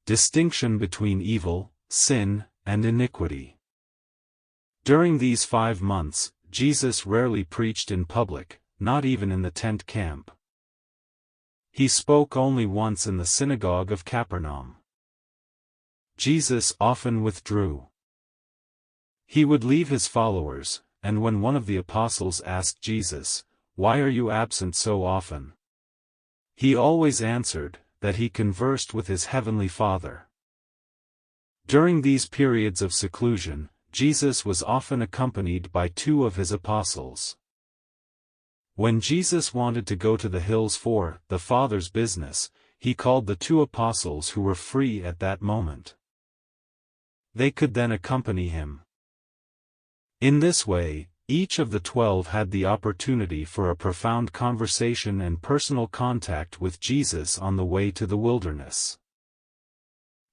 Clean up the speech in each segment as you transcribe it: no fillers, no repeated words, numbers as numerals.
Distinction between evil, sin, and iniquity. During these 5 months, Jesus rarely preached in public, not even in the tent camp. He spoke only once in the synagogue of Capernaum. Jesus often withdrew. He would leave his followers, and when one of the apostles asked Jesus, "Why are you absent so often?" he always answered, that he conversed with his heavenly Father. During these periods of seclusion, Jesus was often accompanied by 2 of his apostles. When Jesus wanted to go to the hills for the Father's business, he called the 2 apostles who were free at that moment. They could then accompany him. In this way, each of the 12 had the opportunity for a profound conversation and personal contact with Jesus on the way to the wilderness.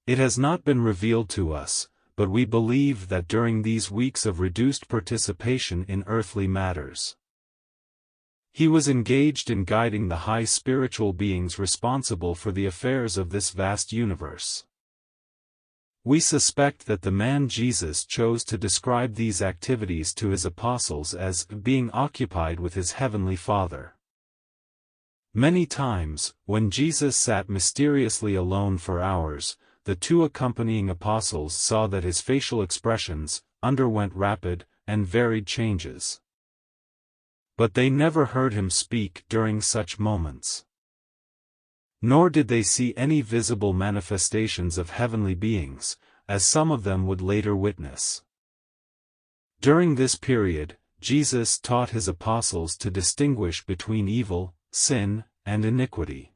It has not been revealed to us, but we believe that during these weeks of reduced participation in earthly matters, he was engaged in guiding the high spiritual beings responsible for the affairs of this vast universe. We suspect that the man Jesus chose to describe these activities to his apostles as being occupied with his heavenly Father. Many times, when Jesus sat mysteriously alone for hours, the 2 accompanying apostles saw that his facial expressions underwent rapid and varied changes. But they never heard him speak during such moments. Nor did they see any visible manifestations of heavenly beings, as some of them would later witness. During this period, Jesus taught his apostles to distinguish between evil, sin, and iniquity.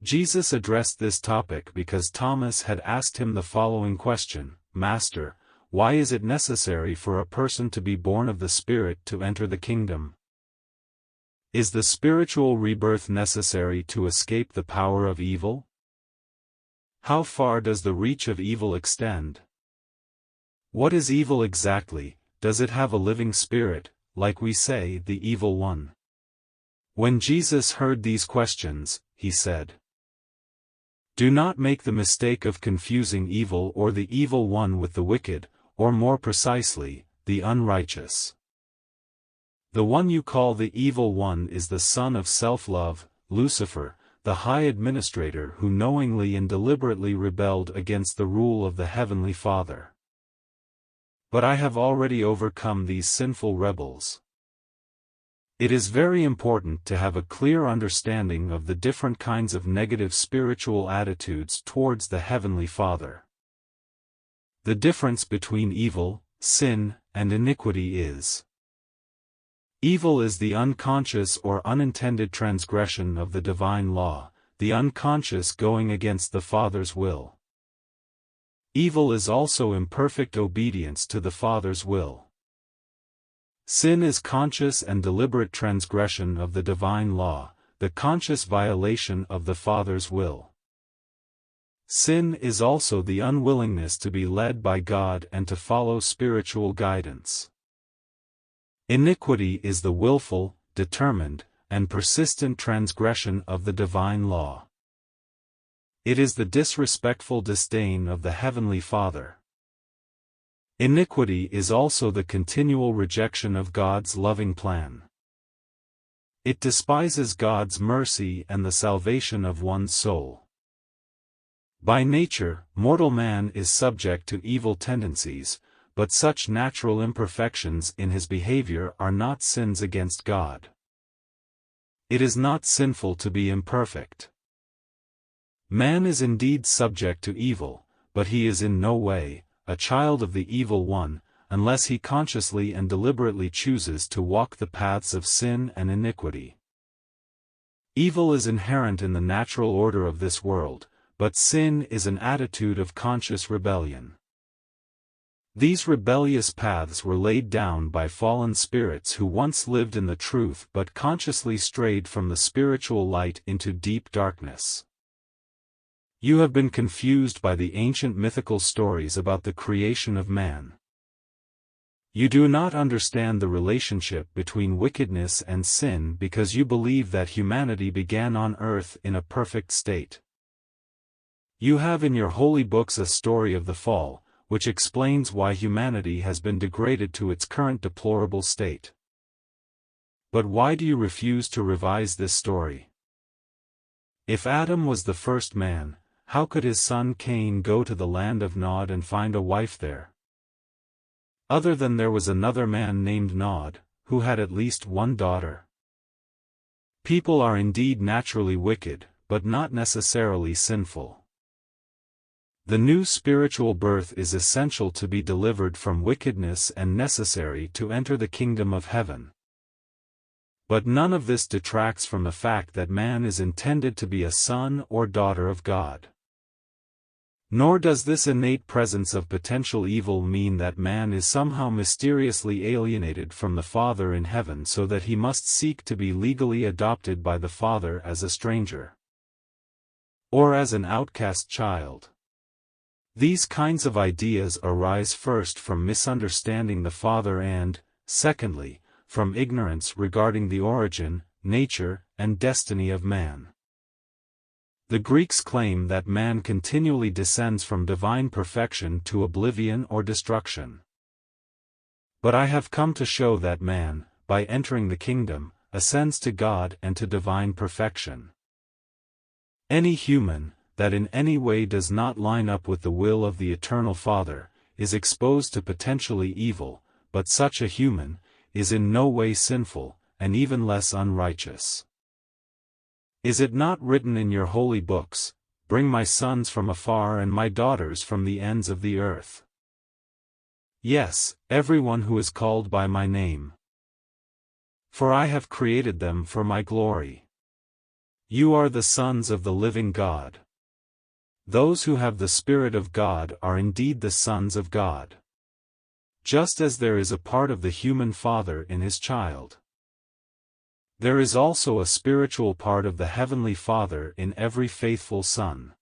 Jesus addressed this topic because Thomas had asked him the following question, "Master, why is it necessary for a person to be born of the Spirit to enter the kingdom? Is the spiritual rebirth necessary to escape the power of evil? How far does the reach of evil extend? What is evil exactly? Does it have a living spirit, like we say, the evil one?" When Jesus heard these questions, he said, "Do not make the mistake of confusing evil or the evil one with the wicked, or more precisely, the unrighteous. The one you call the evil one is the son of self-love, Lucifer, the high administrator who knowingly and deliberately rebelled against the rule of the heavenly Father. But I have already overcome these sinful rebels." It is very important to have a clear understanding of the different kinds of negative spiritual attitudes towards the heavenly Father. The difference between evil, sin, and iniquity is: evil is the unconscious or unintended transgression of the divine law, the unconscious going against the Father's will. Evil is also imperfect obedience to the Father's will. Sin is conscious and deliberate transgression of the divine law, the conscious violation of the Father's will. Sin is also the unwillingness to be led by God and to follow spiritual guidance. Iniquity is the willful, determined, and persistent transgression of the divine law. It is the disrespectful disdain of the heavenly Father. Iniquity is also the continual rejection of God's loving plan. It despises God's mercy and the salvation of one's soul. By nature, mortal man is subject to evil tendencies, but such natural imperfections in his behavior are not sins against God. It is not sinful to be imperfect. Man is indeed subject to evil, but he is in no way a child of the evil one, unless he consciously and deliberately chooses to walk the paths of sin and iniquity. Evil is inherent in the natural order of this world, but sin is an attitude of conscious rebellion. These rebellious paths were laid down by fallen spirits who once lived in the truth but consciously strayed from the spiritual light into deep darkness. You have been confused by the ancient mythical stories about the creation of man. You do not understand the relationship between wickedness and sin because you believe that humanity began on earth in a perfect state. You have in your holy books a story of the fall, which explains why humanity has been degraded to its current deplorable state. But why do you refuse to revise this story? If Adam was the first man, how could his son Cain go to the land of Nod and find a wife there? Other than there was another man named Nod, who had at least one daughter. People are indeed naturally wicked, but not necessarily sinful. The new spiritual birth is essential to be delivered from wickedness and necessary to enter the kingdom of heaven. But none of this detracts from the fact that man is intended to be a son or daughter of God. Nor does this innate presence of potential evil mean that man is somehow mysteriously alienated from the Father in heaven so that he must seek to be legally adopted by the Father as a stranger, or as an outcast child. These kinds of ideas arise first from misunderstanding the Father and, secondly, from ignorance regarding the origin, nature, and destiny of man. The Greeks claim that man continually descends from divine perfection to oblivion or destruction. But I have come to show that man, by entering the kingdom, ascends to God and to divine perfection. Any human, that in any way does not line up with the will of the Eternal Father, is exposed to potentially evil, but such a human is in no way sinful, and even less unrighteous. Is it not written in your holy books, "Bring my sons from afar and my daughters from the ends of the earth"? Yes, everyone who is called by my name. For I have created them for my glory. You are the sons of the living God. Those who have the Spirit of God are indeed the sons of God. Just as there is a part of the human father in his child, there is also a spiritual part of the Heavenly Father in every faithful son.